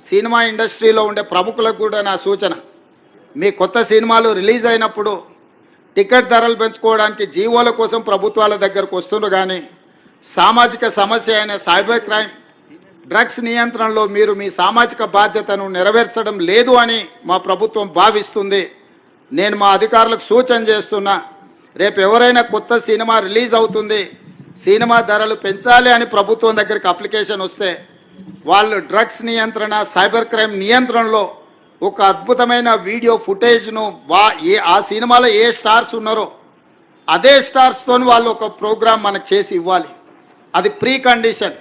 Cinema ఇండస్ట్రీలో ఉండే ప్రముఖులకు కూడా నా సూచన, మీ కొత్త సినిమాలు రిలీజ్ అయినప్పుడు టికెట్ ధరలు పెంచుకోవడానికి జీవోల కోసం ప్రభుత్వాల దగ్గరకు వస్తున్నారు, కానీ సామాజిక సమస్య అయిన సైబర్ క్రైమ్, డ్రగ్స్ నియంత్రణలో మీరు మీ సామాజిక బాధ్యతను నెరవేర్చడం లేదు అని మా ప్రభుత్వం భావిస్తుంది. నేను మా అధికారులకు సూచన చేస్తున్నా, రేపు ఎవరైనా కొత్త సినిమా రిలీజ్ అవుతుంది, సినిమా ధరలు పెంచాలి అని ప్రభుత్వం దగ్గరికి అప్లికేషన్ వస్తే వాళ్ళు డ్రగ్స్ నియంత్రణ, సైబర్ క్రైమ్ నియంత్రణలో ఒక అద్భుతమైన వీడియో ఫుటేజ్ను ఆ సినిమాలో ఏ స్టార్స్ ఉన్నారో అదే స్టార్స్తో వాళ్ళు ఒక ప్రోగ్రాం మనకు చేసి ఇవ్వాలి. అది ప్రీ కండిషన్.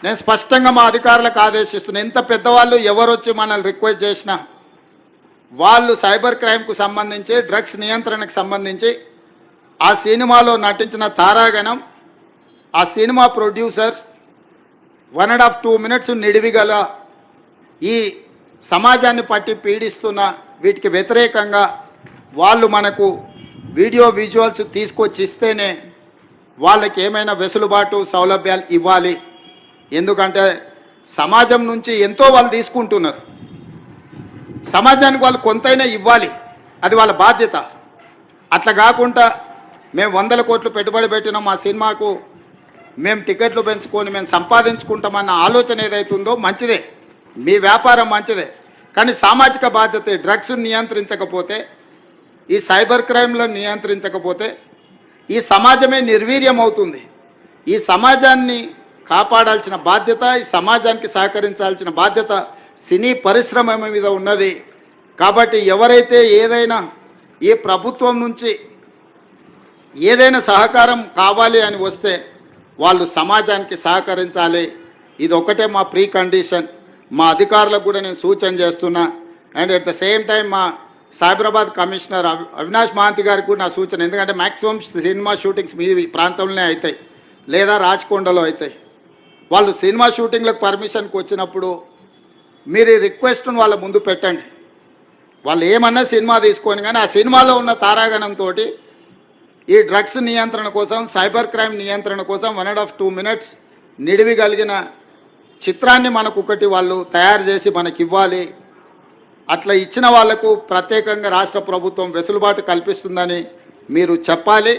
నేను స్పష్టంగా మా అధికారులకు ఆదేశిస్తున్నాను, ఎంత పెద్దవాళ్ళు ఎవరు వచ్చి మనల్ని రిక్వెస్ట్ చేసినా వాళ్ళు సైబర్ క్రైమ్కు సంబంధించి, డ్రగ్స్ నియంత్రణకు సంబంధించి ఆ సినిమాలో నటించిన తారాగణం, ఆ సినిమా ప్రొడ్యూసర్స్ 1.5-2 minutes నిడివిగల ఈ సమాజాన్ని పట్టి పీడిస్తున్న వీటికి వ్యతిరేకంగా వాళ్ళు మనకు వీడియో విజువల్స్ తీసుకొచ్చి ఇస్తేనే వాళ్ళకి ఏమైనా వెసులుబాటు సౌలభ్యాలు ఇవ్వాలి. ఎందుకంటే సమాజం నుంచి ఎంతో వాళ్ళు తీసుకుంటున్నారు, సమాజానికి వాళ్ళు కొంతైనా ఇవ్వాలి, అది వాళ్ళ బాధ్యత. అట్లా కాకుండా మేము 100 కోట్లు పెట్టుబడి పెట్టినాం మా సినిమాకు, మేము టికెట్లు పెంచుకొని మేము సంపాదించుకుంటామన్న ఆలోచన ఏదైతుందో మంచిదే, మీ వ్యాపారం మంచిదే, కానీ సామాజిక బాధ్యత. డ్రగ్స్ నియంత్రించకపోతే, ఈ సైబర్ క్రైమ్లను నియంత్రించకపోతే ఈ సమాజమే నిర్వీర్యం అవుతుంది. ఈ సమాజాన్ని కాపాడాల్సిన బాధ్యత, ఈ సమాజానికి సహకరించాల్సిన బాధ్యత సినీ పరిశ్రమ మీద ఉన్నది. కాబట్టి ఎవరైతే ఏదైనా ఈ ప్రభుత్వం నుంచి ఏదైనా సహకారం కావాలి అని వస్తే వాళ్ళు సమాజానికి సహకరించాలి. ఇది ఒకటే మా ప్రీ కండిషన్. మా అధికారులకు కూడా నేను సూచన చేస్తున్నా. And at the same time మా సైబరాబాద్ కమిషనర్ అవినాష్ మహాంతి గారికి కూడా నా సూచన, ఎందుకంటే మ్యాక్సిమం సినిమా షూటింగ్స్ మీ ప్రాంతంలోనే అవుతాయి లేదా రాచకొండలో అవుతాయి. వాళ్ళు సినిమా షూటింగ్లకు పర్మిషన్కి వచ్చినప్పుడు మీరు ఈ రిక్వెస్ట్ను వాళ్ళ ముందు పెట్టండి. వాళ్ళు ఏమన్నా సినిమా తీసుకొని, కానీ ఆ సినిమాలో ఉన్న తారాగణంతో ఈ డ్రగ్స్ నియంత్రణ కోసం, సైబర్ క్రైమ్ నియంత్రణ కోసం 1.5-2 minutes నిడివి కలిగిన చిత్రాన్ని మనకు ఒకటి వాళ్ళు తయారు చేసి మనకి ఇవ్వాలి. అట్లా ఇచ్చిన వాళ్లకు ప్రత్యేకంగా రాష్ట్ర ప్రభుత్వం వెసులుబాటు కల్పిస్తుందని మీరు చెప్పాలి.